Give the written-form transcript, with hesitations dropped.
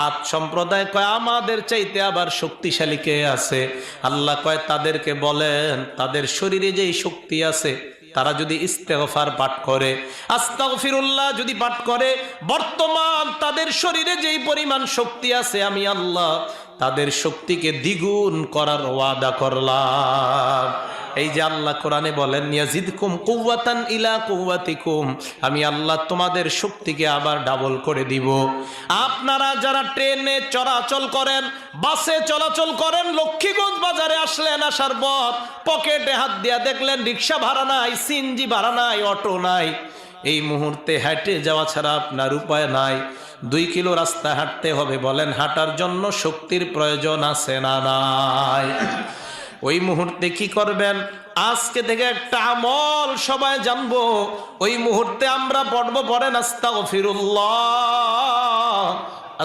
আদ সম্প্রদায় কয় আমাদের চাইতে আবার শক্তিশালী কে আছে? আল্লাহ কয় তাদেরকে বলেন তাদের শরীরে যেই শক্তি আছে তারা যদি ইস্তেগফার পাঠ করে, আস্তাগফিরুল্লাহ যদি পাঠ করে, বর্তমান তাদের শরীরে যেই পরিমাণ শক্তি আছে আমি আল্লাহ তাদের শক্তিকে দ্বিগুণ করার ওয়াদা করলাম। এই যে আল্লাহ কোরআনে বলেন ইয়াজিদকুম কুওয়াতান ইলা কুওয়াতিকুম, আমি আল্লাহ তোমাদের শক্তিকে আবার ডাবল করে দিব। আপনারা যারা ট্রেনে চলাচল করেন, বাসে চলাচল করেন, লক্ষ্মীগঞ্জ বাজারে আসলেন, আসার পর পকেটে হাত দিয়া দেখলেন রিক্সা ভাড়া নাই, সিএনজি ভাড়া নাই, অটো নাই, এই মুহূর্তে হেঁটে যাওয়া ছাড়া আপনার উপায় নাই। 2 কিলো রাস্তা হাঁটতে হবে, বলেন হাঁটার জন্য শক্তির প্রয়োজন আছে না নাই? ওই মুহূর্তে কি করবেন? আজকে থেকে একটা আমল সবাই জানবো। ওই মুহূর্তে আমরা পড়বো, পড়েন আস্তাগফিরুল্লাহ